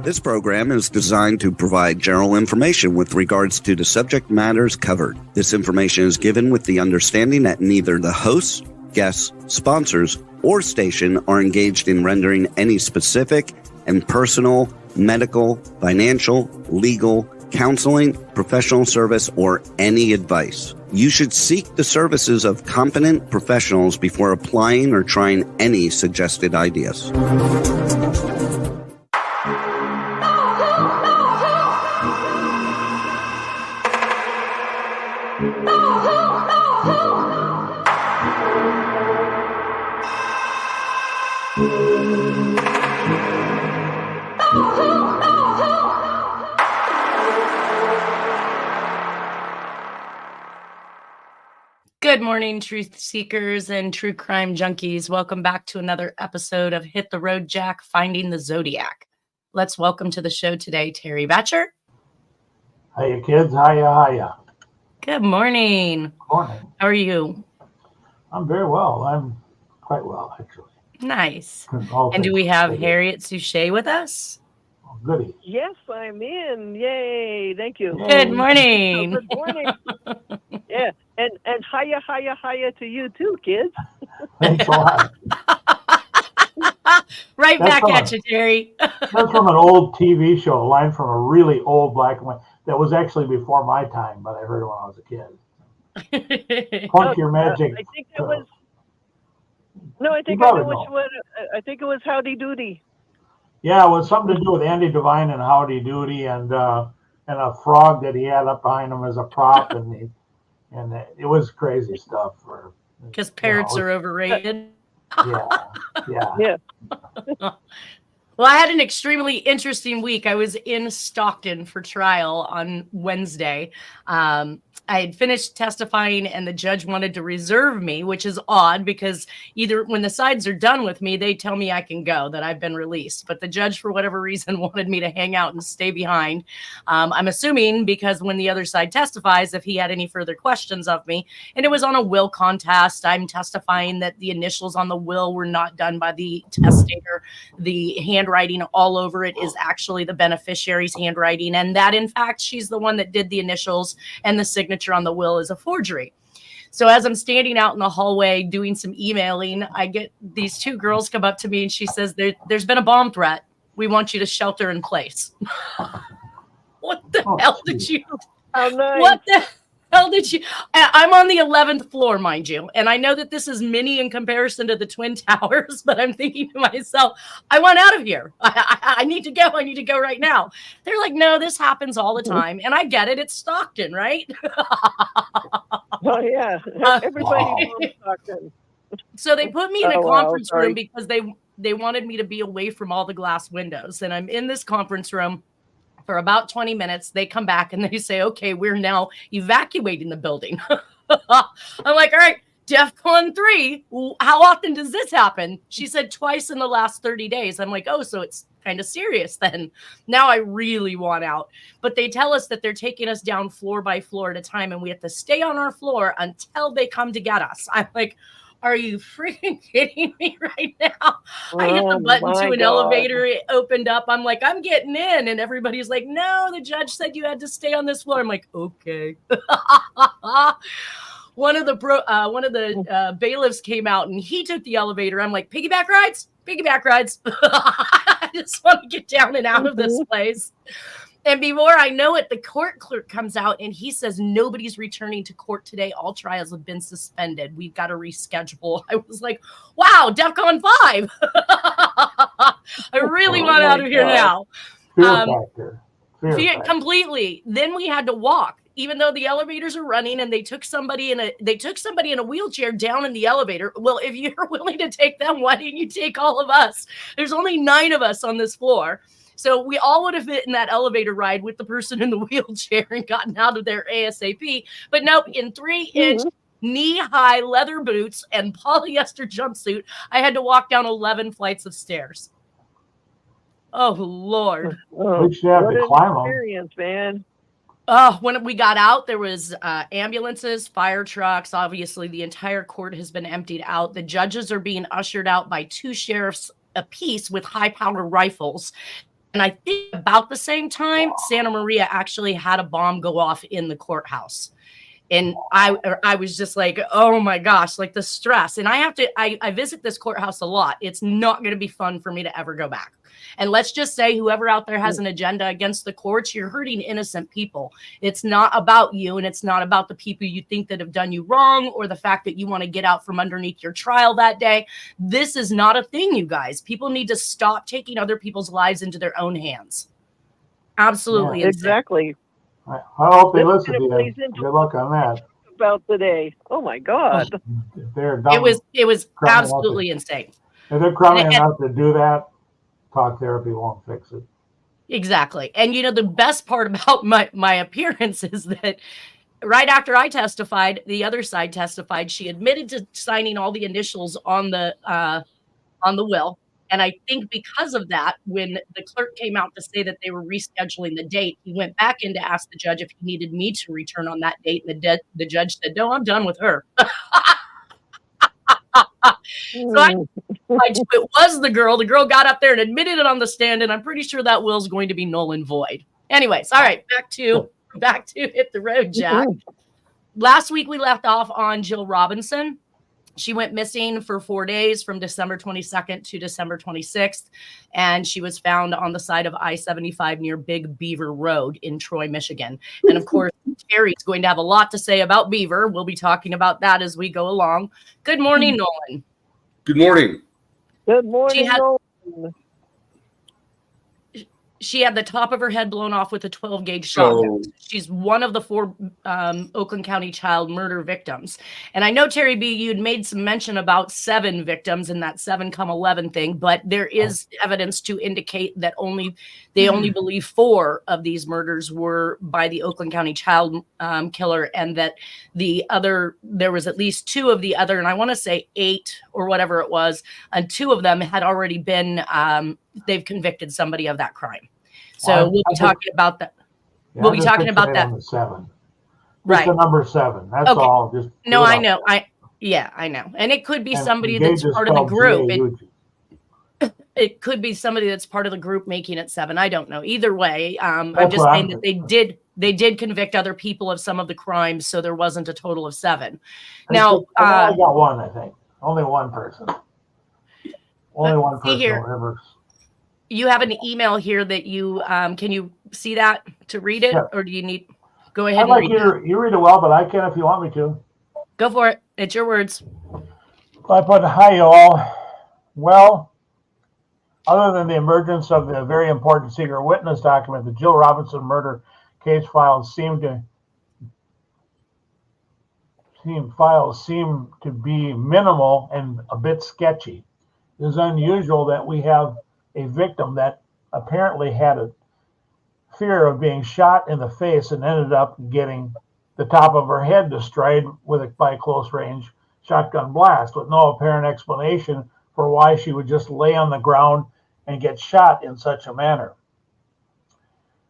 This program is designed to provide general information with regards to the subject matters covered. This information is given with the understanding that neither the hosts, guests, sponsors, or station are engaged in rendering any specific and personal, medical, financial, legal, counseling, professional service, or any advice. You should seek the services of competent professionals before applying or trying any suggested ideas. Good morning, truth seekers and true crime junkies. Welcome back to another episode of Hit the Road Jack, Finding the Zodiac. Let's welcome to the show today, Terry Batcher. Hiya, kids. Hiya. Good morning. Morning. How are you? I'm very well. I'm quite well, actually. Nice. And do we have Harriette Sucher with us? Oh, goody. Yes, I'm in. Yay. Thank you. Yay. Good morning. Good morning. Yeah. And hiya to you too, kids. Thanks a lot. Right That's back at you, Terry. That's from an old TV show, a line from a really old black and white. That was actually before my time, but I heard it when I was a kid. Point your magic. I think it was. No, I think I know which one. I think it was Howdy Doody. Yeah, it was something to do with Andy Devine and Howdy Doody, and a frog that he had up behind him as a prop, and it was crazy stuff. Because parrots are overrated. Yeah. Well, I had an extremely interesting week. I was in Stockton for trial on Wednesday. I had finished testifying and the judge wanted to reserve me, which is odd because either when the sides are done with me, they tell me I can go, that I've been released. But the judge, for whatever reason, wanted me to hang out and stay behind. I'm assuming because when the other side testifies, if he had any further questions of me, and it was on a will contest, I'm testifying that the initials on the will were not done by the testator. The handwriting all over it is actually the beneficiary's handwriting, and that, in fact, she's the one that did the initials, and the signature on the will is a forgery. So as I'm standing out in the hallway doing some emailing, I get these two girls come up to me and she says, there's been a bomb threat. We want you to shelter in place. What the hell did you? Oh, nice. What the hell did you? I'm on the 11th floor, mind you. And I know that this is mini in comparison to the Twin Towers, but I'm thinking to myself, I want out of here. I need to go. I need to go right now. They're like, no, this happens all the time. And I get it. It's Stockton, right? Oh, yeah. Everybody knows Stockton. So they put me in a conference room because they wanted me to be away from all the glass windows. And I'm in this conference room for about 20 minutes. They come back and they say, okay, we're now evacuating the building. I'm like, all right, DEFCON 3. How often does this happen? She said twice in the last 30 days. I'm like, oh, so it's kind of serious then. Now I really want out. But they tell us that they're taking us down floor by floor at a time, and we have to stay on our floor until they come to get us. I'm like, are you freaking kidding me right now? I hit the button to an elevator. It opened up. I'm like, I'm getting in. And everybody's like, no, the judge said you had to stay on this floor. I'm like, okay. One of the bailiffs came out and he took the elevator. I'm like, piggyback rides. I just want to get down and out of this place. And before I know it, the court clerk comes out and he says, nobody's returning to court today. All trials have been suspended. We've got to reschedule. I was like, wow, DEFCON 5. I really want out of here now. Fear completely. Then we had to walk, even though the elevators are running, and they took somebody in a wheelchair down in the elevator. Well, if you're willing to take them, why didn't you take all of us? There's only 9 of us on this floor. So we all would have fit in that elevator ride with the person in the wheelchair and gotten out of there ASAP. But nope, in 3-inch knee-high leather boots and polyester jumpsuit, I had to walk down 11 flights of stairs. Oh, Lord. What an experience, man. When we got out, there was ambulances, fire trucks. Obviously, the entire court has been emptied out. The judges are being ushered out by 2 sheriffs apiece with high-powered rifles. And I think about the same time, Santa Maria actually had a bomb go off in the courthouse. And I was just like, oh my gosh, like the stress. And I visit this courthouse a lot. It's not going to be fun for me to ever go back. And let's just say whoever out there has an agenda against the courts, you're hurting innocent people. It's not about you, and it's not about the people you think that have done you wrong or the fact that you want to get out from underneath your trial that day. This is not a thing, you guys. People need to stop taking other people's lives into their own hands. Absolutely. Yeah, exactly. I hope they listen to plays you. into Good luck on that. about today. Oh my God. If they're dumb, It was crummy absolutely insane. if they're crummy enough to do that, talk therapy won't fix it. Exactly. And you know, the best part about my appearance is that right after I testified, the other side testified. She admitted to signing all the initials on the will. And I think because of that, when the clerk came out to say that they were rescheduling the date, he went back in to ask the judge if he needed me to return on that date. And the judge said, no, I'm done with her. So I it was the girl. The girl got up there and admitted it on the stand, and I'm pretty sure that will's going to be null and void. Anyways, all right, back to Hit the Road, Jack. Last week we left off on Jill Robinson. She went missing for 4 days from December 22nd to December 26th, and she was found on the side of I-75 near Big Beaver Road in Troy, Michigan. And of course, Terry's going to have a lot to say about Beaver. We'll be talking about that as we go along. Good morning, Nolan. Good morning. Good morning. She had the top of her head blown off with a 12-gauge shotgun. She's one of the 4 Oakland County child murder victims. And I know, Terry B., you'd made some mention about 7 victims in that 7-11 thing, but there is evidence to indicate that they only believe 4 of these murders were by the Oakland County Child Killer, and that there was at least 2 of the other, and I want to say 8 or whatever it was, and 2 of them had already been they've convicted somebody of that crime. So we'll be talking about that. Yeah, we'll be talking about that. On the 7. Right. The number 7. That's okay. all. Just no, I know. I know. And it could be somebody that's part of the group. It could be somebody that's part of the group making it 7. I don't know. Either way, I'm just saying that they did convict other people of some of the crimes, so there wasn't a total of 7. Now, I got 1, I think. Only 1 person. Only 1 person ever. You have an email here that you can you see that to read it, or do you need? Go ahead. I'd like you read it well, but I can if you want me to. Go for it. It's your words. I put, hi, y'all. Well, other than the emergence of the very important secret witness document, the Jill Robinson murder case files seem to be minimal and a bit sketchy. It is unusual that we have a victim that apparently had a fear of being shot in the face and ended up getting the top of her head destroyed by a close range shotgun blast with no apparent explanation for why she would just lay on the ground and get shot in such a manner.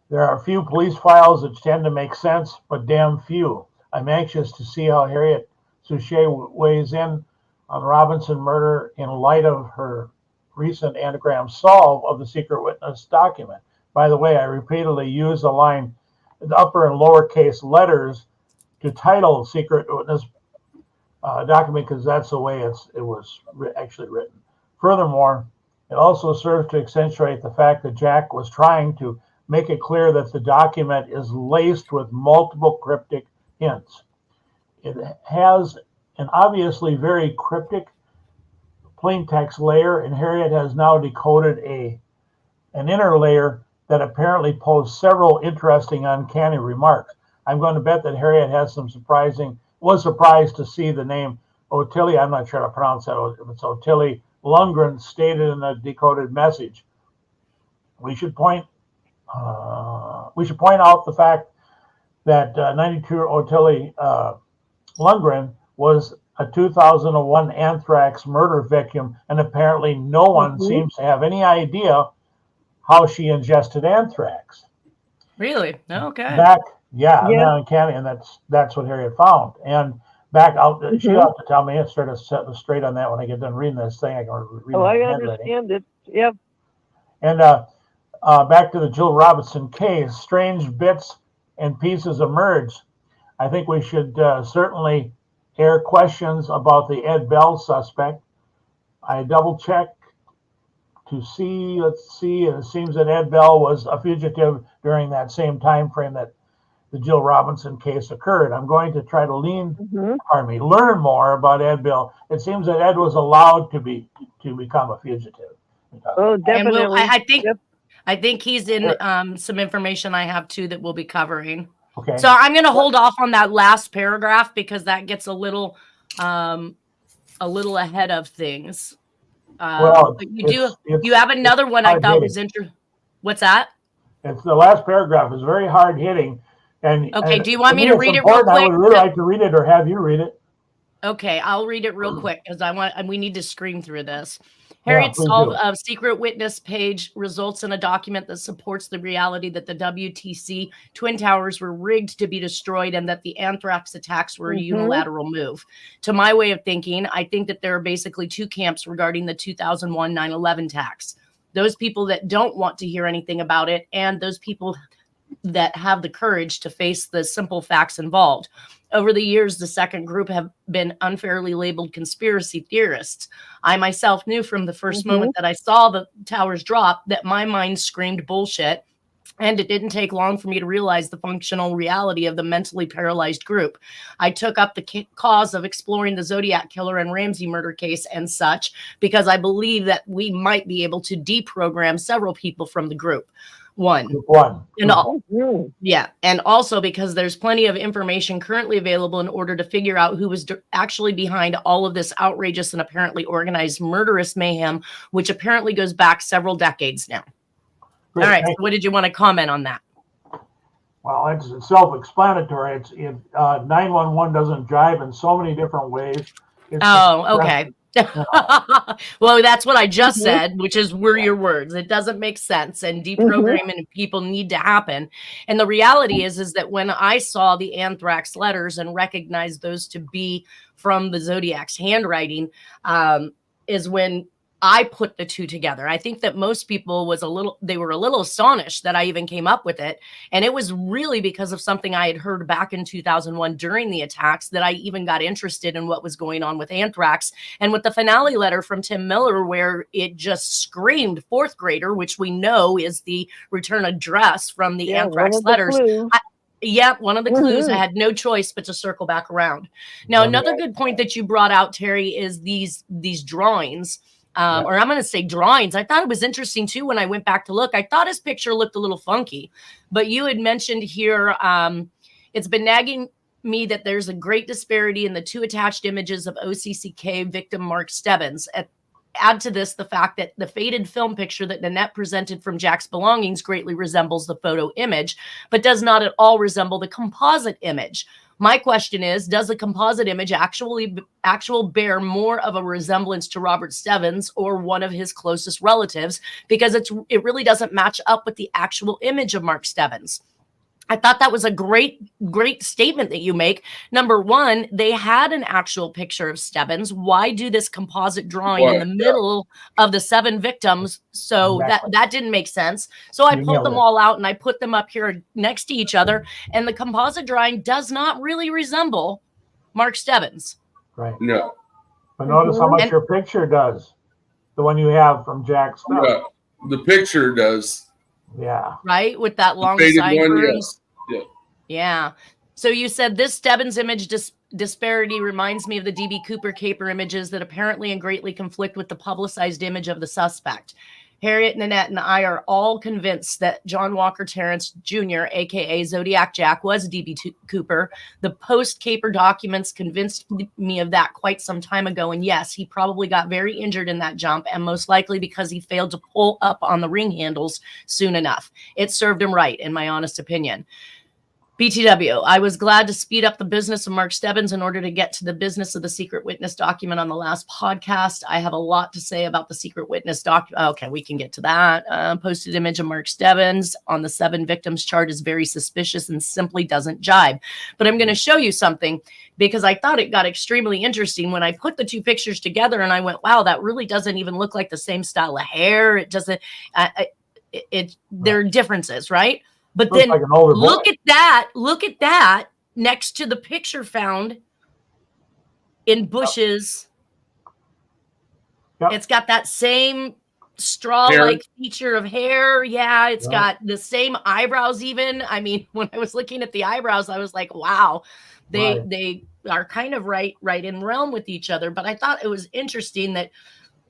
There are a few police files that tend to make sense, but damn few. I'm anxious to see how Harriette Sucher weighs in on Robinson murder in light of her recent anagram solve of the secret witness document. By the way, I repeatedly use the line, the upper and lowercase letters to title secret witness document because that's the way it was actually written. Furthermore, it also serves to accentuate the fact that Jack was trying to make it clear that the document is laced with multiple cryptic hints. It has an obviously very cryptic plain text layer, and Harriette has now decoded an inner layer that apparently posed several interesting, uncanny remarks. I'm going to bet that Harriette has was surprised to see the name Ottilie, I'm not sure how to pronounce that, it's Ottilie Lundgren stated in the decoded message. We should point out the fact that 92 Ottilie Lundgren was a 2001 anthrax murder victim, and apparently no one seems to have any idea how she ingested anthrax. Really? Okay. Uncanny, and that's what Harriette found. And back out, she'll have to tell me and sort of set straight on that when I get done reading this thing. I can read I understand it. Yep. And back to the Jill Robinson case, strange bits and pieces emerge. I think we should certainly air questions about the Ed Bell suspect. I double checked to see, let's see, and it seems that Ed Bell was a fugitive during that same time frame that the Jill Robinson case occurred. I'm going to try to learn more about Ed Bell. It seems that Ed was allowed to become a fugitive. Oh, definitely. And I think he's in some information I have too that we'll be covering. Okay. So I'm going to hold off on that last paragraph because that gets a little ahead of things. But you have another one I thought was interesting. What's that? It's the last paragraph is very hard hitting. Okay, do you want me to read it real quick? I would really like to read it, or have you read it. Okay, I'll read it real quick because we need to scream through this. Harriette Sucher secret witness page results in a document that supports the reality that the WTC Twin Towers were rigged to be destroyed and that the anthrax attacks were a unilateral move. To my way of thinking, I think that there are basically two camps regarding the 2001 9/11 attacks. Those people that don't want to hear anything about it, and those people that have the courage to face the simple facts involved. Over the years, the second group have been unfairly labeled conspiracy theorists. I myself knew from the first moment that I saw the towers drop that my mind screamed bullshit. And it didn't take long for me to realize the functional reality of the mentally paralyzed group. I took up the cause of exploring the Zodiac Killer and Ramsey murder case and such because I believe that we might be able to deprogram several people from the group. One. And and also because there's plenty of information currently available in order to figure out who was actually behind all of this outrageous and apparently organized murderous mayhem, which apparently goes back several decades now. Great, all right. So what did you want to comment on that? Well, it's self-explanatory. 911 doesn't jive in so many different ways. Okay. Well, that's what I just said, which is were your words. It doesn't make sense, and deprogramming people need to happen. And the reality is that when I saw the anthrax letters and recognized those to be from the Zodiac's handwriting, is when I put the two together. I think that most people were a little astonished that I even came up with it. And it was really because of something I had heard back in 2001 during the attacks that I even got interested in what was going on with anthrax. And with the finale letter from Tim Miller, where it just screamed fourth grader, which we know is the return address from the anthrax letters. One of the clues. I had no choice but to circle back around. Now, another good point that you brought out, Terry, is these drawings. Or I'm going to say drawings. I thought it was interesting too when I went back to look. I thought his picture looked a little funky, but you had mentioned here it's been nagging me that there's a great disparity in the two attached images of OCCK victim Mark Stebbins. Add to this the fact that the faded film picture that Nanette presented from Jack's belongings greatly resembles the photo image, but does not at all resemble the composite image. My question is, does the composite image actually bear more of a resemblance to Robert Stebbins or one of his closest relatives? Because it really doesn't match up with the actual image of Mark Stebbins. I thought that was a great statement that you make. Number one, they had an actual picture of Stebbins. Why do this composite drawing in the middle of the 7 victims? So that didn't make sense. So I pulled them all out and I put them up here next to each other. And the composite drawing does not really resemble Mark Stebbins. Right. No. But notice how much your picture does. The one you have from Jack's stuff. No, the picture does. Yeah. Right? With that long sideburns. Yeah. So you said this Stebbins image disparity reminds me of the D.B. Cooper caper images that apparently and greatly conflict with the publicized image of the suspect. Harriette, Nanette, and I are all convinced that John Walker Terrence Jr., a.k.a. Zodiac Jack, was D.B. Cooper. The post-caper documents convinced me of that quite some time ago. And yes, he probably got very injured in that jump, and most likely because he failed to pull up on the ring handles soon enough. It served him right, in my honest opinion. BTW, I was glad to speed up the business of Mark Stebbins in order to get to the business of the secret witness document on the last podcast. I have a lot to say about the secret witness document. Okay, we can get to that. Posted image of Mark Stebbins on the 7 victims chart is very suspicious and simply doesn't jibe. But I'm going to show you something because I thought it got extremely interesting when I put the two pictures together and I went, wow, that really doesn't even look like the same style of hair. It doesn't. there are differences, right? But Looks then like an older boy. look at that next to the picture found in bushes. Yep. It's got that same straw-like feature of hair. Yeah, it's got the same eyebrows even. I mean, when I was looking at the eyebrows, I was like, wow, they are kind of right in realm with each other. But I thought it was interesting that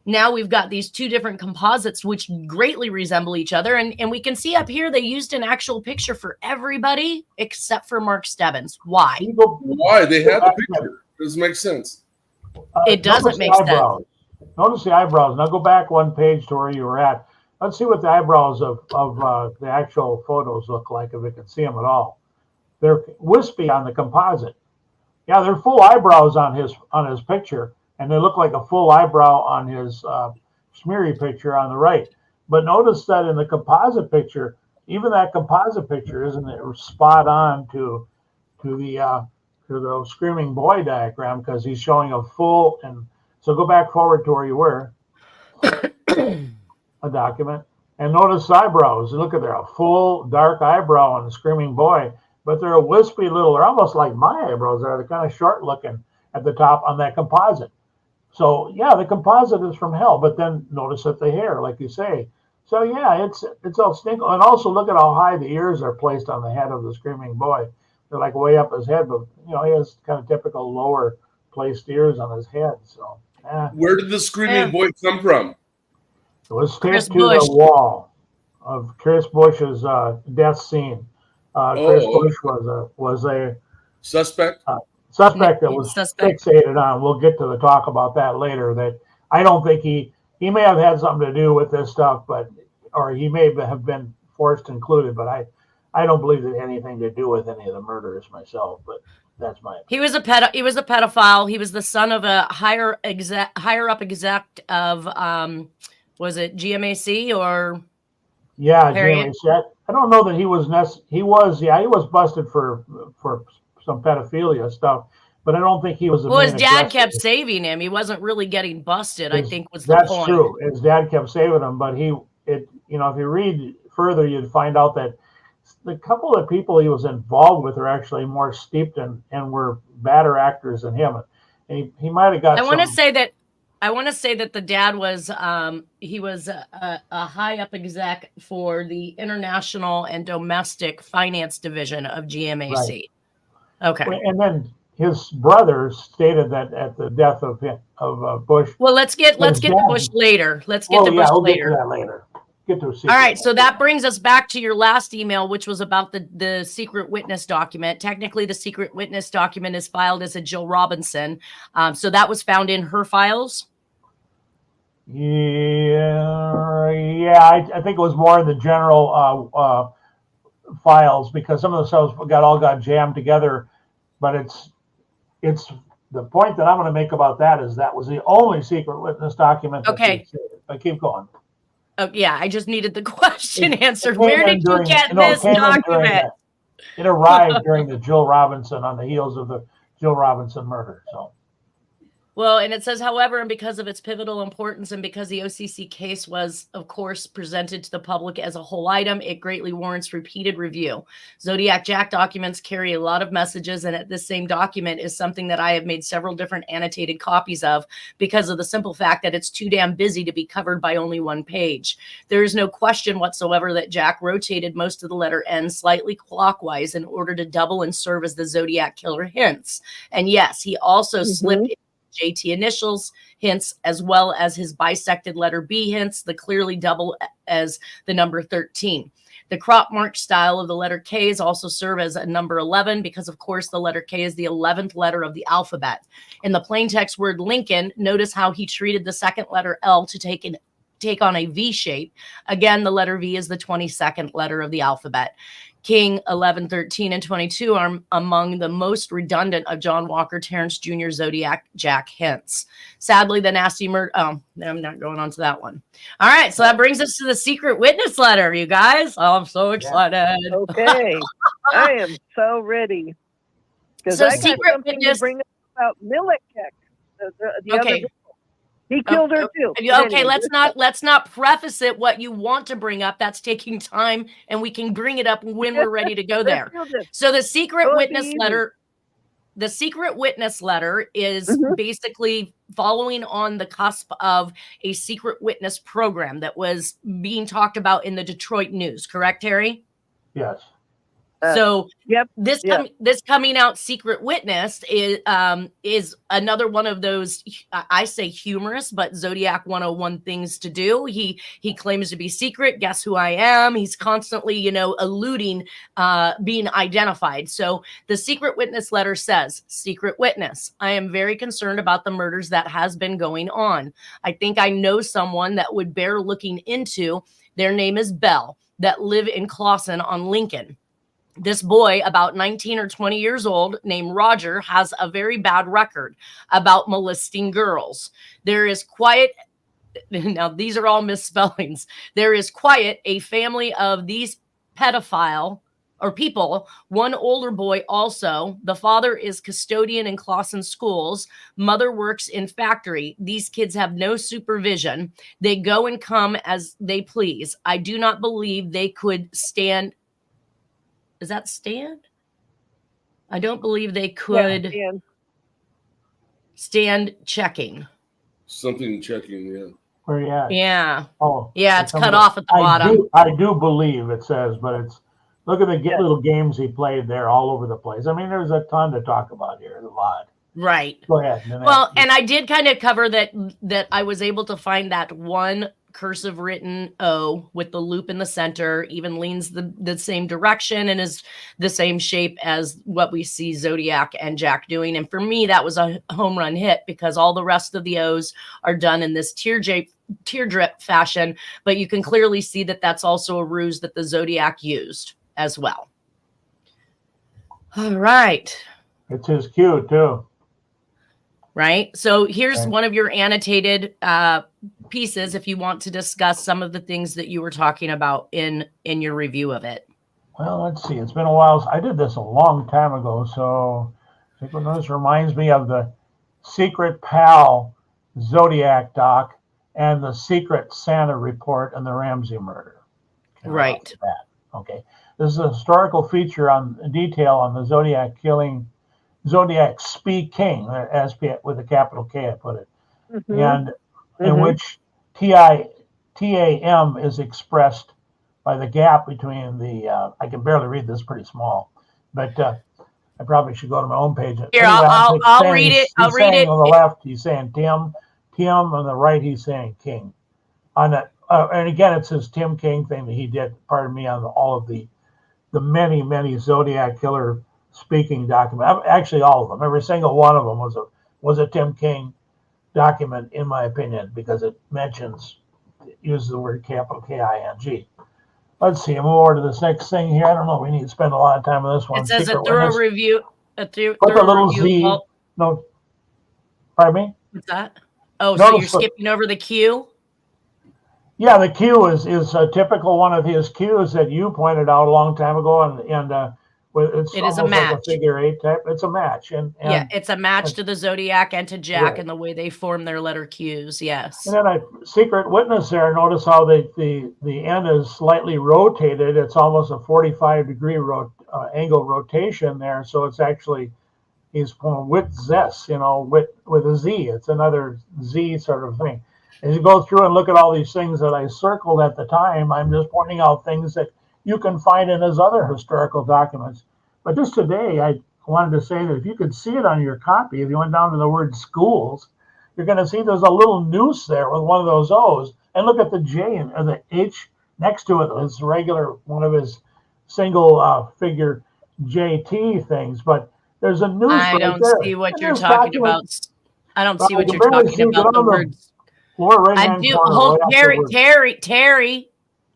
now we've got these two different composites which greatly resemble each other. And we can see up here they used an actual picture for everybody except for Mark Stebbins. Why? Why? They have the picture. Doesn't make sense. It doesn't make sense. Notice the eyebrows. Now go back one page to where you were at. Let's see what the eyebrows of the actual photos look like, if we can see them at all. They're wispy on the composite. Yeah, they're full eyebrows on his picture, and they look like a full eyebrow on his smeary picture on the right. But notice that in the composite picture, even that composite picture isn't spot on to the screaming boy diagram, because he's showing a full and. So go back forward to where you were, a document, and notice eyebrows. Look at there, a full dark eyebrow on the screaming boy, but they're a wispy little, they're almost like my eyebrows. They're kind of short looking at the top on that composite. So yeah, the composite is from hell, but then notice that the hair, like you say. So yeah, it's all stinkle. And also look at how high the ears are placed on the head of the screaming boy. They're like way up his head, but he has kind of typical lower placed ears on his head. So. Where did the screaming boy come from? It was taped to the wall of Chris Bush's death scene. Chris Bush was a suspect. Suspect that was fixated on. We'll get to the talk about that later. That I don't think he may have had something to do with this stuff, or he may have been forced included. But I don't believe it had anything to do with any of the murders myself. But. That's my. He was a pedophile. He was the son of a higher up exec of was it GMAC or? Yeah, GMAC. I don't know that he was. He was busted for some pedophilia stuff, but I don't think he was. Well, his dad kept saving him. He wasn't really getting busted. I think was the point. That's true. His dad kept saving him, but if you read further, you'd find out that. The couple of people he was involved with are actually more steeped and were badder actors than him. And he might have got. I want to say that the dad was he was a high up exec for the international and domestic finance division of GMAC. Right. Okay. And then his brother stated that at the death of Bush. Well, let's get to Bush later. Let's get to Bush we'll later. Get to that later. All right, so that brings us back to your last email, which was about the secret witness document. Technically, the secret witness document is filed as a Jill Robinson. So that was found in her files? Yeah, I think it was more in the general files, because some of the stuff got jammed together. But it's the point that I'm going to make about that is that was the only secret witness document. Okay. But keep going. Oh, yeah, I just needed the question answered. Where did you get this document? It arrived during the Jill Robinson, on the heels of the Jill Robinson murder. So. Well, and it says, however, and because of its pivotal importance and because the OCC case was, of course, presented to the public as a whole item, it greatly warrants repeated review. Zodiac Jack documents carry a lot of messages, and this same document is something that I have made several different annotated copies of because of the simple fact that it's too damn busy to be covered by only one page. There is no question whatsoever that Jack rotated most of the letter N slightly clockwise in order to double and serve as the Zodiac Killer hints. And yes, he also slipped JT initials hints, as well as his bisected letter B hints, the clearly double as the number 13. The crop mark style of the letter K is also serve as a number 11 because, of course, the letter K is the 11th letter of the alphabet. In the plain text word Lincoln, notice how he treated the second letter L to take on a V shape. Again, the letter V is the 22nd letter of the alphabet. King, 11, 13, and 22 are among the most redundant of John Walker Terrence Jr. Zodiac Jack hints. Sadly, the nasty murder. Oh, I'm not going on to that one. All right, so that brings us to the secret witness letter, you guys. Oh, I'm so excited. Okay, I am so ready. Because So I got secret something witness. to bring up about Mihelich, the Okay. other. He killed her too. Okay, let's not preface it what you want to bring up. That's taking time, and we can bring it up when we're ready to go there. So the secret witness letter. The secret witness letter is basically following on the cusp of a secret witness program that was being talked about in the Detroit news. Correct, Terry? Yes. So this coming out secret witness is another one of those, I say humorous, but Zodiac 101 things to do. He claims to be secret. Guess who I am? He's constantly, eluding being identified. So the secret witness letter says, secret witness, I am very concerned about the murders that has been going on. I think I know someone that would bear looking into. Their name is Bell, that live in Clawson on Lincoln. This boy, about 19 or 20 years old, named Roger, has a very bad record about molesting girls. There is quiet. Now, these are all misspellings. There is quiet, a family of these pedophile or people, one older boy also. The father is custodian in Clawson schools. Mother works in factory. These kids have no supervision. They go and come as they please. I do not believe they could stand. Is that stand? I don't believe they could stand checking. Something checking, yeah. Where you at? Yeah. Oh, yeah, it's cut off at the bottom. I do believe it says, but it's look at the little games he played there all over the place. I mean, there's a ton to talk about here. A lot. Right. Go ahead. Well, and I did kind of cover that I was able to find that one cursive written O with the loop in the center, even leans the same direction and is the same shape as what we see Zodiac and Jack doing. And for me, that was a home run hit because all the rest of the O's are done in this teardrip fashion, but you can clearly see that that's also a ruse that the Zodiac used as well. All right. It's his cue too. Right. So here's one of your annotated pieces if you want to discuss some of the things that you were talking about in your review of it. Well, let's see. It's been a while. I did this a long time ago. So I think this reminds me of the Secret Pal Zodiac doc and the Secret Santa report and the Ramsey murder. Right. Okay. This is a historical feature on detail on the Zodiac killing. Zodiac speaking, SP with a capital K, I put it, and in which TAM is expressed by the gap between the. I can barely read this, pretty small, but I probably should go to my own page. Here, anyway, I'll read it. I'll read it. On the left, he's saying Tim. On the right, he's saying King. On that, and again, it's his Tim King thing that he did. Pardon me, on all of the many Zodiac killer speaking document. Actually, all of them. Every single one of them was a Tim King document, in my opinion, because it uses the word capital King. Let's see. Move over to this next thing here. I don't know. We need to spend a lot of time on this one. It says a thorough review. Put the little Z. No. Pardon me. What's that? Oh, so you're skipping over the Q. Yeah, the Q is a typical one of his Qs that you pointed out a long time ago, and it is a match. Like a figure 8 type. It's a match, and yeah, it's a match to the Zodiac and to Jack and the way they form their letter Qs. Yes. And then a secret witness there. Notice how the end is slightly rotated. It's almost a 45-degree angle rotation there. So it's actually he's going with zest, with a Z. It's another Z sort of thing. As you go through and look at all these things that I circled at the time, I'm just pointing out things that you can find in his other historical documents. But just today, I wanted to say that if you could see it on your copy, if you went down to the word schools, you're going to see there's a little noose there with one of those O's. And look at the J or the H next to it. It's regular, one of his single figure JT things. But there's a noose I don't see what you're talking about. I don't see what you're talking about. The words. I do. Hold, Terry.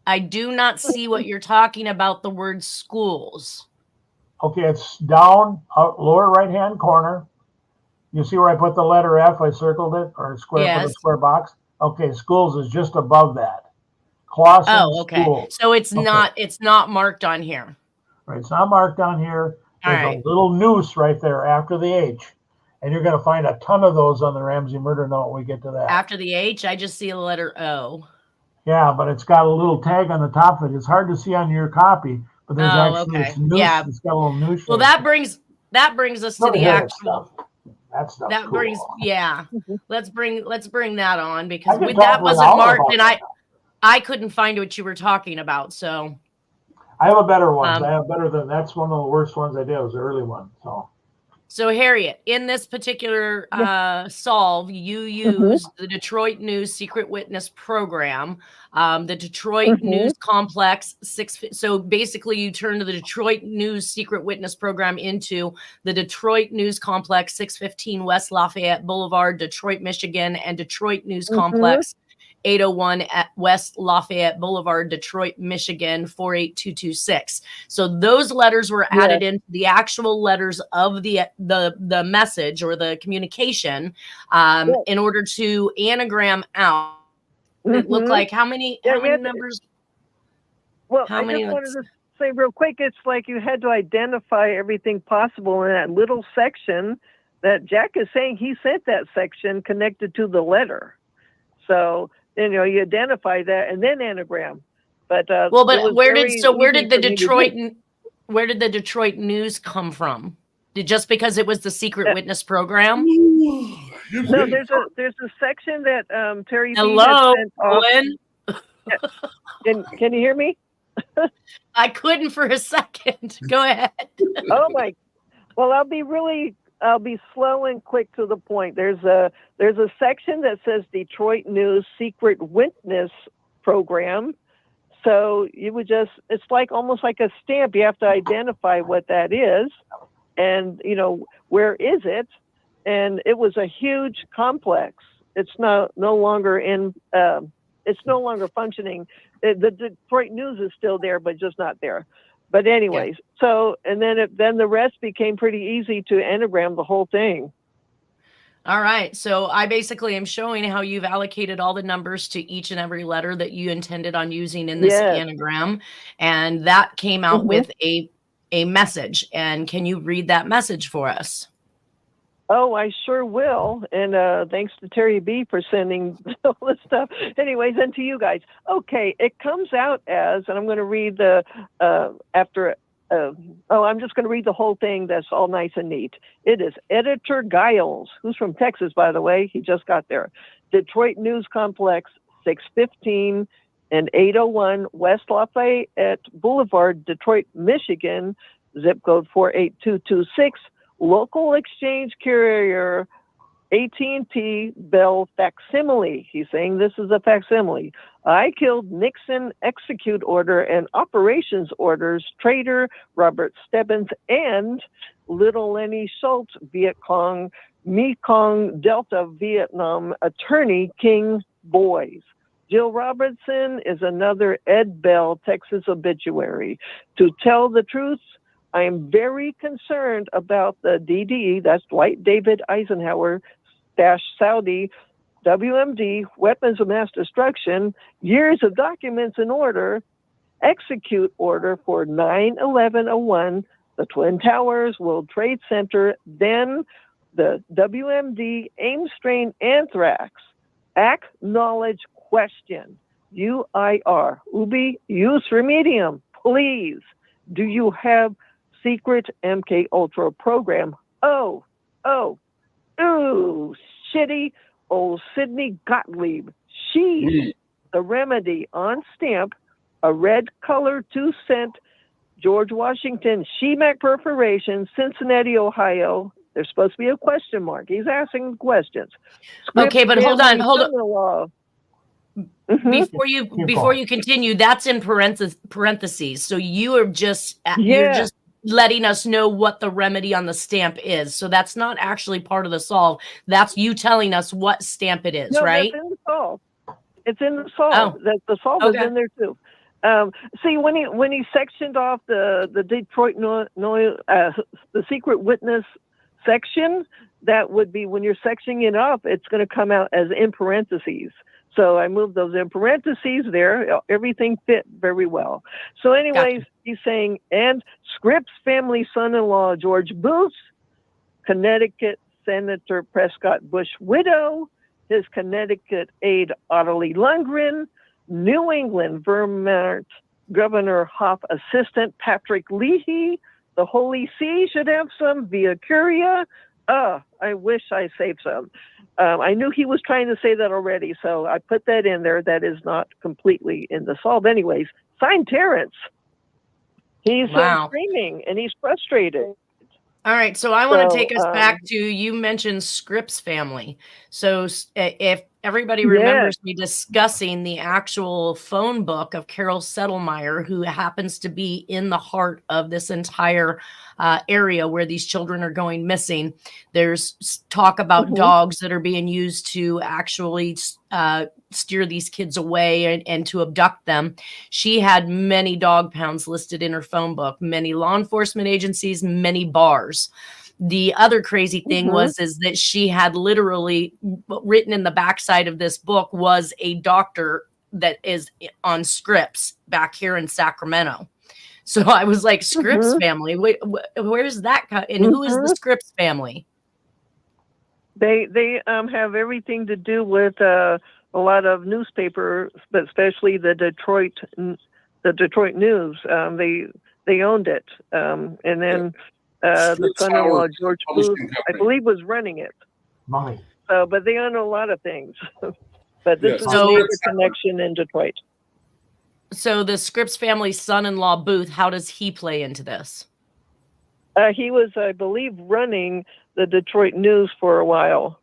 I do not see what you're talking about, the word schools. Okay, it's down, lower right-hand corner. You see where I put the letter F? I circled it, or square, put a square box. Okay, schools is just above that. Clawson Schools. So it's not marked on here. Right, it's not marked on here. There's a little noose right there after the H. And you're going to find a ton of those on the Ramsey murder note when we get to that. After the H, I just see a letter O. Yeah, but it's got a little tag on the top of it. It's hard to see on your copy, but there's actually okay. this noose. Yeah. It's got a little noose. Well, that brings us to the actual. That stuff. That cool. brings, yeah. Let's bring that on, because I could that talk wasn't for an hour marked, about and that. I couldn't find what you were talking about. So I have a better one. I have better than that's one of the worst ones I did. It was the early one. So Harriette, in this particular solve, you used the Detroit News Secret Witness Program, the Detroit News Complex 6. So basically, you turned the Detroit News Secret Witness Program into the Detroit News Complex 615 West Lafayette Boulevard, Detroit, Michigan, and Detroit News Complex 801 at West Lafayette Boulevard, Detroit, Michigan, 48226. So those letters were added into the actual letters of the message or the communication in order to anagram out. It looked like how many numbers? Well, I just wanted to say real quick, it's like you had to identify everything possible in that little section that Jack is saying he sent that section connected to the letter. So, you identify that and then anagram. But where did the Detroit News come from? Just because it was the secret witness program? No, there's a section that Terry B Hello, Owen. Can you hear me? I couldn't for a second. Go ahead. Oh my! Well, I'll be slow and quick to the point. There's a section that says Detroit News Secret Witness Program. So it's like almost like a stamp. You have to identify what that is, and where is it? And it was a huge complex. It's no longer functioning. The Detroit News is still there, but just not there. But anyways, so and then the rest became pretty easy to anagram the whole thing. All right. So I basically am showing how you've allocated all the numbers to each and every letter that you intended on using in this anagram, and that came out with a message. And can you read that message for us? Oh, I sure will. And thanks to Terry B for sending all this stuff. Anyways, and to you guys. Okay, it comes out as, and I'm going to read I'm just going to read the whole thing. That's all nice and neat. It is Editor Giles, who's from Texas, by the way. He just got there. Detroit News Complex, 615 and 801 West Lafayette Boulevard, Detroit, Michigan, zip code 48226. Local exchange carrier AT&T Bell facsimile. He's saying this is a facsimile. I killed Nixon execute order and operations orders trader Robert Stebbins and Little Lenny Schultz, Viet Cong, Mekong Delta Vietnam attorney King Boys. Jill Robertson is another Ed Bell Texas obituary. To tell the truth, I am very concerned about the DDE, that's Dwight David Eisenhower, Saudi, WMD, weapons of mass destruction, years of documents in order, execute order for 9/11/01, the Twin Towers, World Trade Center, then the WMD, Ames strain anthrax, acknowledge question, UIR, ubi ius remedium, please, do you have secret MK Ultra program? Ooh, shitty old Sidney Gottlieb. She's the remedy on stamp, a red color 2-cent George Washington Shemak perforation, Cincinnati, Ohio. There's supposed to be a question mark. He's asking questions. Okay, but hold on. Before you continue, that's in parentheses. So you're just letting us know what the remedy on the stamp is. So that's not actually part of the solve. That's you telling us what stamp it is, right? That's in the solve. It's in the solve. Oh. The solve is in there too. See, when he sectioned off the Detroit the secret witness section, that would be when you're sectioning it off, it's going to come out as in parentheses. So I moved those in parentheses there. Everything fit very well. So anyways, He's saying, and Scripps family son-in-law, George Booth, Connecticut Senator Prescott Bush widow, his Connecticut aide Ottilie Lundgren, New England Vermont Governor Hoff assistant Patrick Leahy. The Holy See should have some via Curia. I wish I saved some. I knew he was trying to say that already, so I put that in there. That is not completely in the solve. Anyways, signed Terrence. He's screaming and he's frustrated. All right, so I want to take us back to, you mentioned Scripps family. So if everybody remembers me discussing the actual phone book of Carol Settlemyer, who happens to be in the heart of this entire area where these children are going missing, there's talk about dogs that are being used to actually steer these kids away and to abduct them. She had many dog pounds listed in her phone book, many law enforcement agencies, many bars. The other crazy thing is that she had literally written in the backside of this book was a doctor that is on Scripps back here in Sacramento. So I was like, Scripps family, where's that? And who is the Scripps family? They have everything to do with a lot of newspapers, but especially the Detroit News. They owned it, and then the son-in-law George Booth, I believe, was running it. Money. So, but they own a lot of things. But this is a major connection in Detroit. So the Scripps family son-in-law Booth, how does he play into this? He was, I believe, running the Detroit News for a while.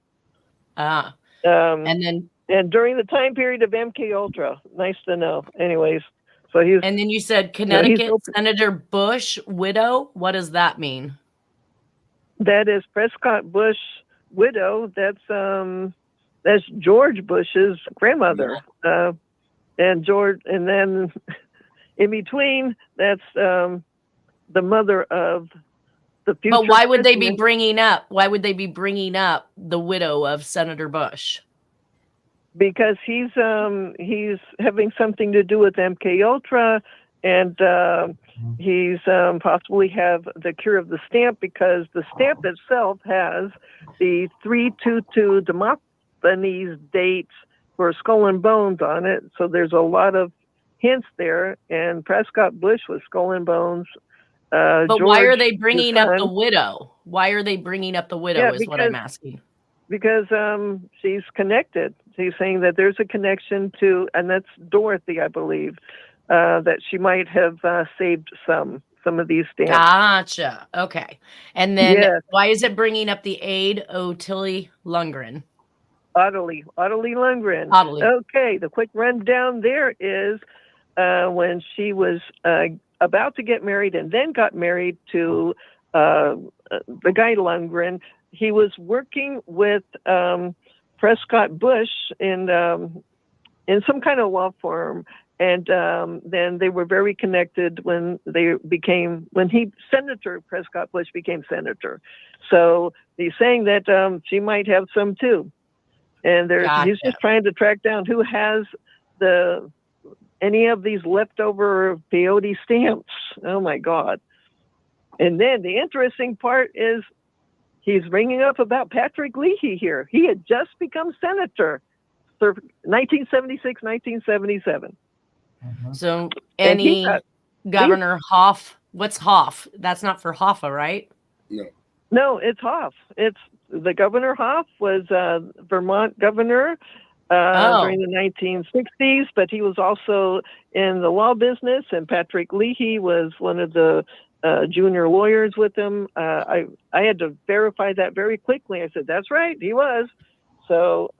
And during the time period of MK Ultra. Nice to know. Anyways, so he's. And then you said Connecticut Senator Bush widow. What does that mean? That is Prescott Bush widow. That's George Bush's grandmother. And George, and then in between, that's the mother of the future. But why would they be bringing up? Why would they be bringing up the widow of Senator Bush? Because he's having something to do with MK Ultra, and he's possibly have the cure of the stamp, because the stamp itself has the 322 Demosthenes date for Skull and Bones on it. So there's a lot of hints there. And Prescott Bush was Skull and Bones. But George, why are they bringing up the widow? Why are they bringing up the widow is what I'm asking. Because she's connected. She's saying that there's a connection to, and that's Dorothy, I believe, that she might have saved some of these stamps. Gotcha. Okay. And then why is it bringing up the aide, Ottilie Lundgren? Ottilie Lundgren. Okay, the quick rundown there is when she was about to get married and then got married to the guy Lundgren. He was working with Prescott Bush in some kind of law firm, and then they were very connected when Senator Prescott Bush became senator. So he's saying that she might have some too. And he's just trying to track down who has any of these leftover peyote stamps. Oh my God. And then the interesting part is he's bringing up about Patrick Leahy here. He had just become senator for 1976, 1977. So Governor Hoff, what's Hoff? That's not for Hoffa, right? No, it's Hoff. It's the Governor Hoff was Vermont governor during the 1960s, but he was also in the law business, and Patrick Leahy was one of the junior lawyers with him. I had to verify that very quickly. I said, that's right, he was. So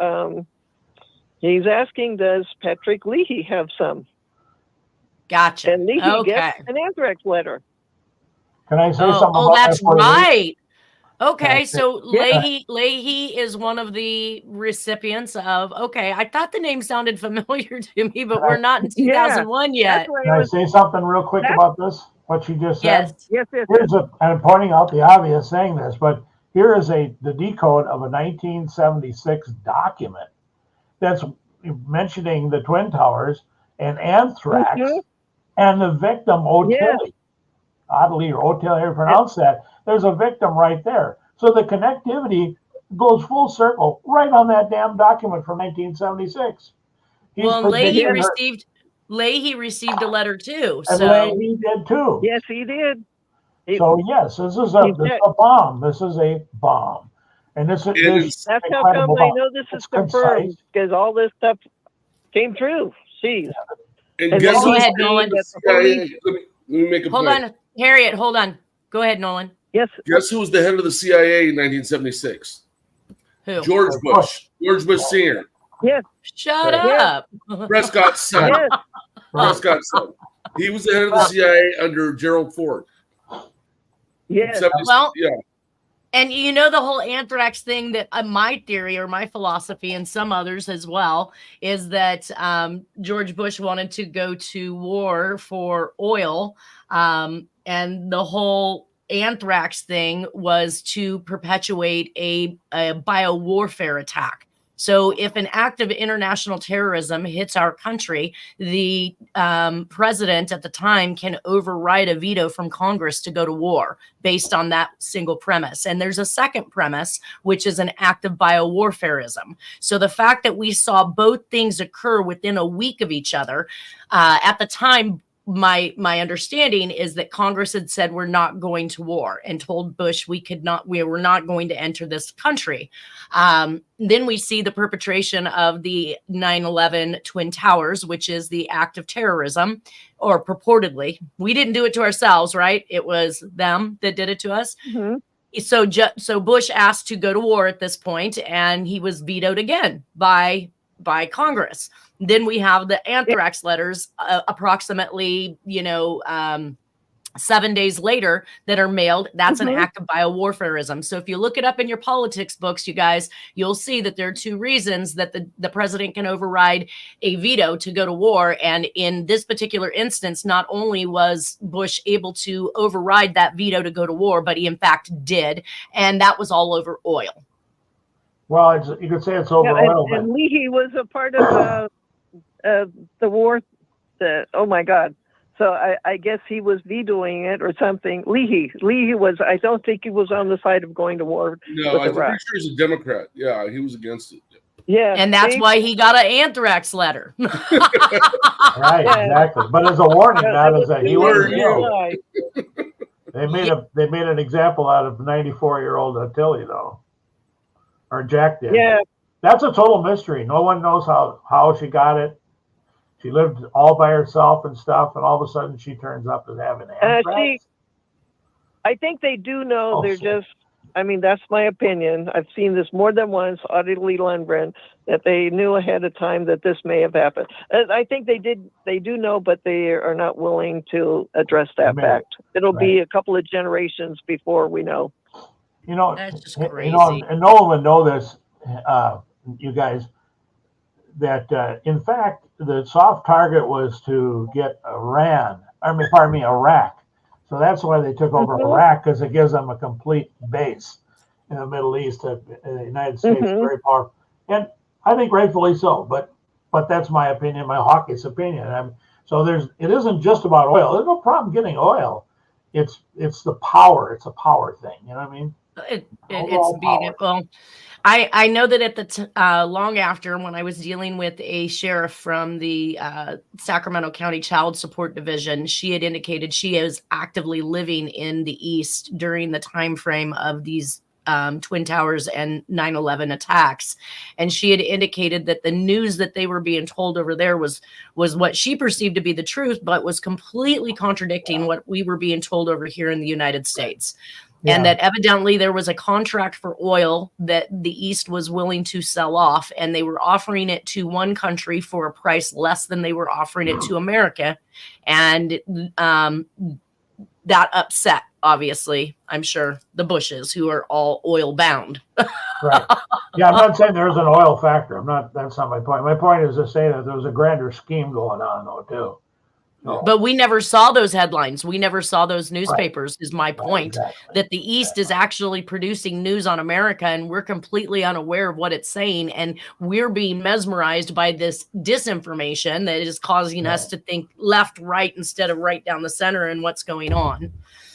he's asking, does Patrick Leahy have some? Gotcha. And Leahy gets an anthrax letter. Can I say something about that's right. Okay, That's so Leahy is one of the recipients of, I thought the name sounded familiar to me, but we're not in 2001 yet. Can I say something real quick about this? What she just said? Yes. And I'm pointing out the obvious saying this, but here is the decode of a 1976 document that's mentioning the Twin Towers and anthrax and the victim, Ottilie. Ottilie, or Ottilie, how you pronounce that. There's a victim right there. So the connectivity goes full circle right on that damn document from 1976. Well, Leahy received a letter too. And So Leahy did too. Yes, he did. So yes, this is a bomb. This is a bomb, and this That's how come I know this is confirmed, because all this stuff came true. Jeez. And guess go ahead, Nolan. Let me make a hold point. on, Harriet. Hold on. Go ahead, Nolan. Yes. Guess who was the head of the CIA in 1976? Who? George Bush. George Bush Sr. Yes. Shut up. Prescott's son. Yes. Prescott's son. He was the head of the CIA under Gerald Ford. Yes. Well, yeah. And you know, the whole anthrax thing, that my theory or my philosophy, and some others as well, is that George Bush wanted to go to war for oil. And the whole anthrax thing was to perpetuate a biowarfare attack. So if an act of international terrorism hits our country, the president at the time can override a veto from Congress to go to war based on that single premise. And there's a second premise, which is an act of biowarfarism. So the fact that we saw both things occur within a week of each other, at the time, my understanding is that Congress had said we're not going to war, and told Bush we were not going to enter this country. Then we see the perpetration of the 9/11 Twin Towers, which is the act of terrorism, or purportedly. We didn't do it to ourselves, right? It was them that did it to us. Mm-hmm. So Bush asked to go to war at this point, and he was vetoed again by Congress. Then we have the anthrax letters approximately, 7 days later that are mailed. That's an act of biowarfarism. So if you look it up in your politics books, you guys, you'll see that there are two reasons that the president can override a veto to go to war. And in this particular instance, not only was Bush able to override that veto to go to war, but he in fact did. And that was all over oil. Well, you could say it's over oil. And Leahy was a part of the war. Oh my God! So I guess he was vetoing it or something. Leahy was. I don't think he was on the side of going to war. No, I'm pretty sure he's a Democrat. Yeah, he was against it. Yeah, and that's why he got an anthrax letter. Right, exactly. But as a warning, not as a he was. They made an example out of 94-year-old Tilly, though. Or Jack did. Yeah. That's a total mystery. No one knows how she got it. She lived all by herself and stuff, and all of a sudden she turns up as having anthrax. I think they do know. That's my opinion. I've seen this more than once, Audley Lundgren, that they knew ahead of time that this may have happened. I think they do know, but they are not willing to address that fact. It'll be a couple of generations before we know. That's just crazy. And no one would know this, you guys, that in fact the soft target was to get Iraq. So that's why they took over Iraq, because it gives them a complete base in the Middle East. The United States is very powerful, and I think rightfully so. But that's my opinion, my hawkish opinion. It isn't just about oil. There's no problem getting oil. It's the power. It's a power thing. You know what I mean? I know that at the long after, when I was dealing with a sheriff from the Sacramento County Child Support Division, she had indicated she is actively living in the East during the time frame of these Twin Towers and 9/11 attacks. And she had indicated that the news that they were being told over there was what she perceived to be the truth, but was completely contradicting what we were being told over here in the United States. Yeah. And that evidently there was a contract for oil that the East was willing to sell off, and they were offering it to one country for a price less than they were offering it to America. And that upset, obviously, I'm sure, the Bushes, who are all oil bound. Right. Yeah, I'm not saying there isn't an oil factor. That's not my point. My point is to say that there was a grander scheme going on, though, too. No. But we never saw those headlines. We never saw those newspapers, is my point. Right, exactly. That the East is actually producing news on America, and we're completely unaware of what it's saying. And we're being mesmerized by this disinformation that is causing us to think left, right, instead of right down the center and what's going on.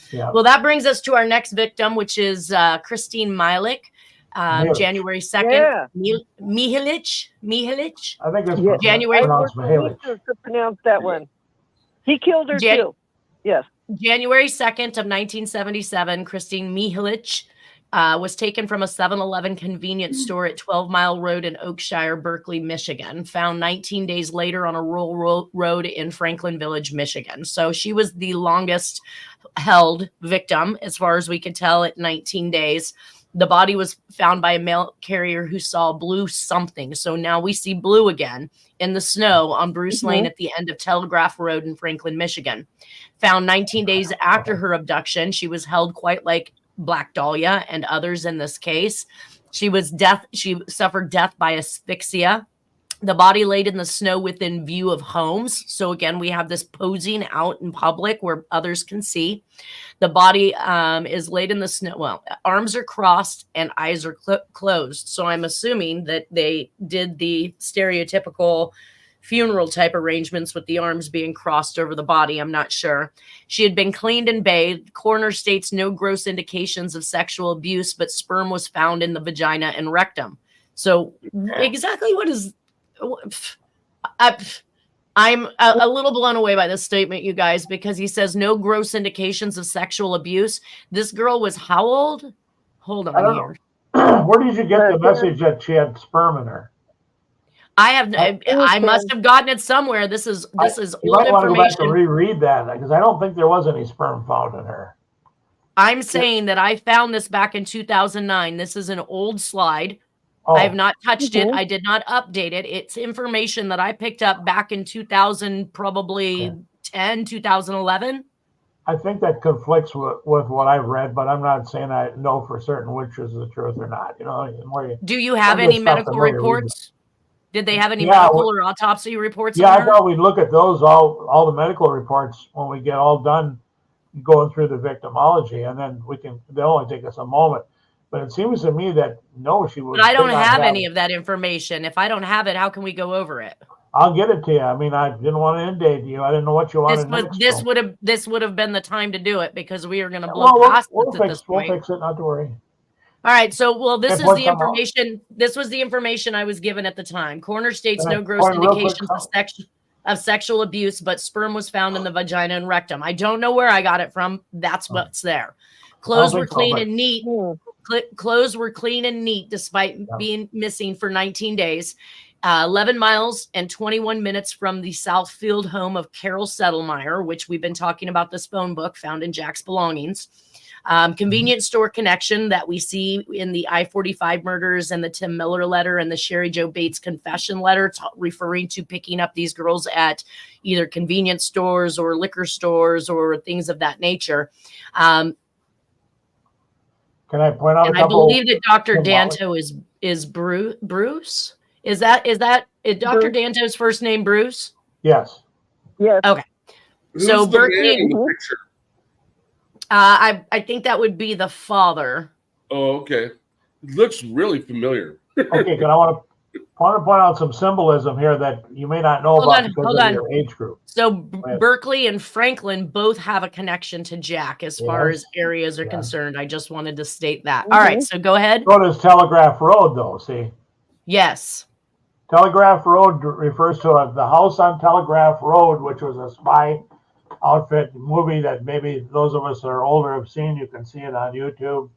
Yeah. Well, that brings us to our next victim, which is Kristine Mihelich. January 2nd. Yeah. Mihelich. I think it's January- pronounced Mihelich. To pronounce that one. He killed her too. Yes. January 2nd of 1977, Kristine Mihelich was taken from a 7-Eleven convenience store at 12 Mile Road in Oakshire, Berkeley, Michigan, found 19 days later on a rural road in Franklin Village, Michigan. So she was the longest held victim, as far as we could tell, at 19 days. The body was found by a mail carrier who saw blue something. So now we see blue again in the snow on Bruce Lane at the end of Telegraph Road in Franklin, Michigan. Found 19 days after her abduction. She was held quite like Black Dahlia and others in this case. She suffered death by asphyxia. The body laid in the snow within view of homes. So again, we have this posing out in public where others can see. The body is laid in the snow. Well, arms are crossed and eyes are closed. So I'm assuming that they did the stereotypical funeral type arrangements with the arms being crossed over the body. I'm not sure. She had been cleaned and bathed. Coroner states no gross indications of sexual abuse, but sperm was found in the vagina and rectum. So exactly what is... I'm a little blown away by this statement, you guys, because he says no gross indications of sexual abuse. This girl was how old? Hold on here. Where did you get the message that she had sperm in her? I must have gotten it somewhere. This is You old might want to go back and information. reread that, because I don't think there was any sperm found in her. I'm saying that I found this back in 2009. This is an old slide. Oh, I have not touched it. I did not update it. It's information that I picked up back in 2000, probably 10, 2011. I think that conflicts with what I've read, but I'm not saying I know for certain which is the truth or not. You know, the more Do you have some of any the stuff, the medical more you read reports? Did they have any Yeah, medical or autopsy reports? Yeah, on I her? thought we'd look at those, all the medical reports when we get all done going through the victimology, and then they'll only take us a moment. But it seems to me that no, she would. But I don't have any of that information. If I don't have it, how can we go over it? I'll get it to you. I mean, I didn't want to inundate you. I didn't know what you wanted next. This would have been the time to do it, because we are going to blow past this at this point. We'll fix it, not to worry. All right. So, this is point the some out. information. This was the information I was given at the time. Coroner states Can I no gross point real quick indications of sexual abuse, but sperm was found in the vagina and rectum. I don't know where I got it from. That's what's there. Clothes were clean and neat. Clothes were clean and neat despite being missing for 19 days. 11 miles and 21 minutes from the Southfield home of Carol Settlemeyer, which we've been talking about, this phone book found in Jack's belongings. Convenience store connection that we see in the I-45 murders and the Tim Miller letter and the Sherry Jo Bates confession letter, referring to picking up these girls at either convenience stores or liquor stores or things of that nature. Can I point out and a couple? I believe that Dr. Danto is Bruce. Is Dr. Danto's first name Bruce? Yes. Yes. Okay. Who's So the Berkeley, man in the picture? I think that would be the father. Oh, okay. It looks really familiar. Okay, I want to point out some symbolism here that you may not know about because of your age group. So Berkeley and Franklin both have a connection to Jack as far as areas are concerned. I just wanted to state that. All right, so go ahead. So does Telegraph Road, though, see? Yes. Telegraph Road refers to the house on Telegraph Road, which was a spy outfit movie that maybe those of us that are older have seen. You can see it on YouTube.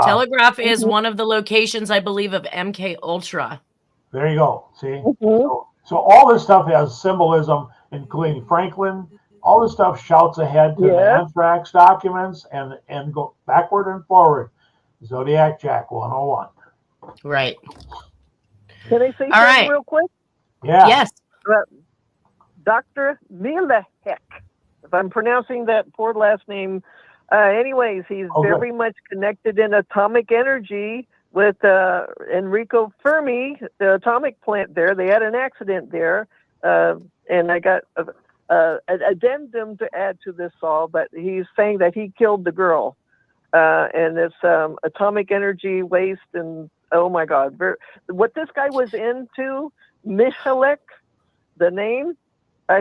Telegraph is one of the locations, I believe, of MK Ultra. There you go. See? So all this stuff has symbolism, including Franklin. All this stuff shouts ahead to the anthrax documents and go backward and forward. Zodiac Jack 101. Right. Can I say something real quick? Yeah. Yes. Dr. Mihelich, if I'm pronouncing that poor last name. Anyways, he's very much connected in atomic energy with Enrico Fermi, the atomic plant there. They had an accident there, and I got an addendum to add to this all, but he's saying that he killed the girl. And it's atomic energy waste, and oh my God. What this guy was into, Mihelich, the name,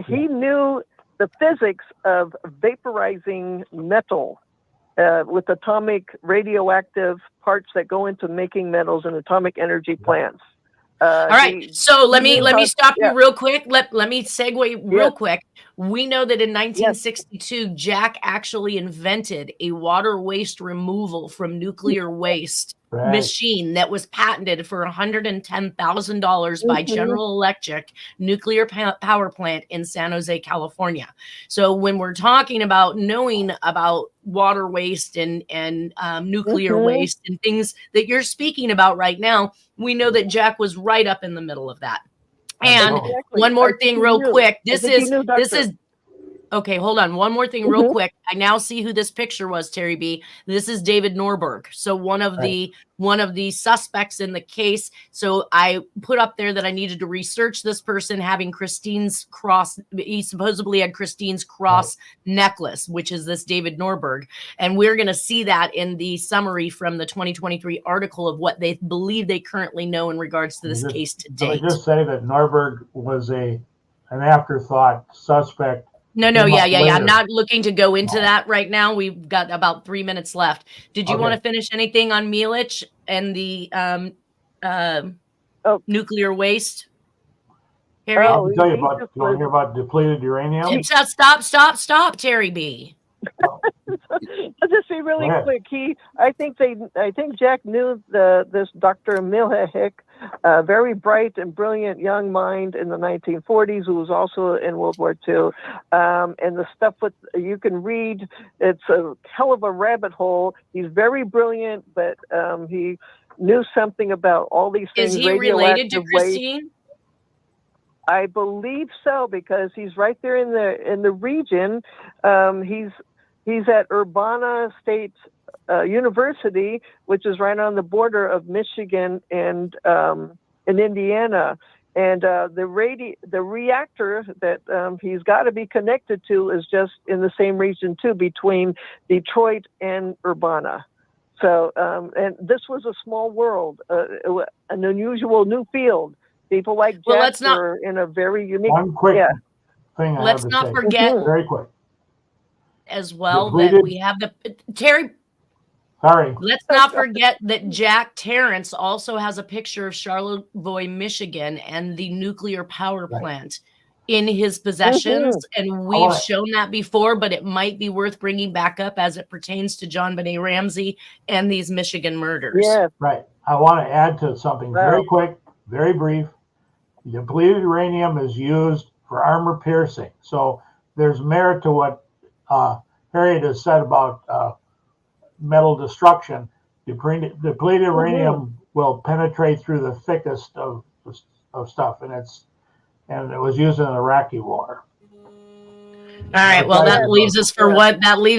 he knew the physics of vaporizing metal. with atomic radioactive parts that go into making metals and atomic energy plants. All right, so let me stop you real quick. Let me segue real quick. We know that in 1962, Jack actually invented a water waste removal from nuclear waste machine that was patented for $110,000 by General Electric nuclear power plant in San Jose, California. So when we're talking about knowing about water waste and nuclear waste and things that you're speaking about right now, we know that Jack was right up in the middle of that. And one more thing real quick. This is okay, hold on. One more thing real quick. I now see who this picture was, Terry B. This is David Norberg. So one of the suspects in the case. So I put up there that I needed to research this person having Kristine's cross. He supposedly had Kristine's cross necklace, which is this David Norberg. And we're going to see that in the summary from the 2023 article of what they believe they currently know in regards to this case to date. Let me just say that Norberg was an afterthought suspect. No. I'm not looking to go into that right now. We've got about 3 minutes left. Did you want to finish anything on Mihelich and the nuclear waste? Harriet? I can tell you about. You want to hear about depleted uranium? Stop, Terry B. I'll just be really quick. I think Jack knew this Dr. Mihelich, a very bright and brilliant young mind in the 1940s, who was also in World War II. And the stuff you can read, it's a hell of a rabbit hole. He's very brilliant, but he knew something about all these things. Is he related to Kristine? I believe so, because he's right there in the region. He's at Urbana State University, which is right on the border of Michigan and Indiana. And the reactor that he's got to be connected to is just in the same region too, between Detroit and Urbana. So, and this was a small world, an unusual new field. People like Jack were in a very unique. One quick thing. Let's not forget. Very quick. As well, that we have Terry. Sorry. Let's not forget that Jack Terrence also has a picture of Charlevoix, Michigan, and the nuclear power plant in his possessions, and we've shown that before. But it might be worth bringing back up as it pertains to John Benet Ramsey and these Michigan murders. Yeah, right. I want to add to something very quick, very brief. Depleted uranium is used for armor piercing, so there's merit to what Harriette has said about metal destruction. Depleted uranium will penetrate through the thickest of stuff, and it was used in the Iraqi war. All right. Well, that leaves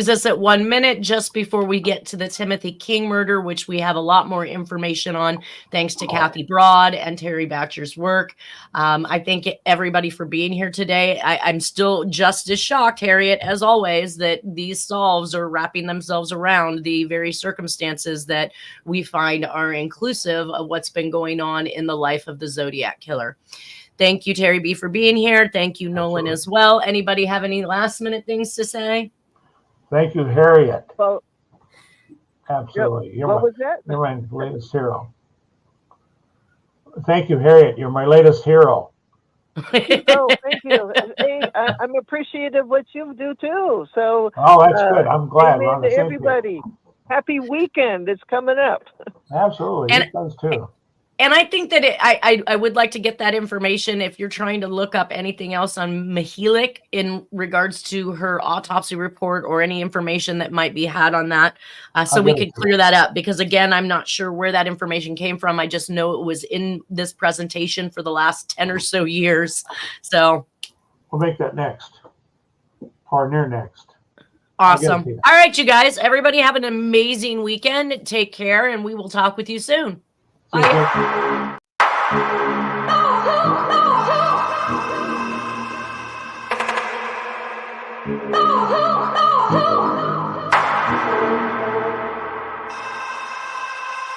us at 1 minute just before we get to the Timothy King murder, which we have a lot more information on, thanks to Cathy Broad and Terry Batcher's work. I thank everybody for being here today. I'm still just as shocked, Harriet, as always, that these solves are wrapping themselves around the very circumstances that we find are inclusive of what's been going on in the life of the Zodiac killer. Thank you, Terry B, for being here. Thank you, Nolan, as well. Anybody have any last minute things to say? Thank you, Harriet. Well, absolutely. What was that? You're my latest hero. Thank you, Harriet. You're my latest hero. Oh, thank you. Hey, I'm appreciative of what you do too. So. Oh, that's good. I'm glad. Amen to everybody. Happy weekend. It's coming up. Absolutely. It does too. And I think that I would like to get that information if you're trying to look up anything else on Mihelich in regards to her autopsy report or any information that might be had on that. So we could clear that up, because again, I'm not sure where that information came from. I just know it was in this presentation for the last 10 or so years. So we'll make that next or near next. Awesome. All right, you guys, everybody have an amazing weekend. Take care, and we will talk with you soon. Bye.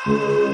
No.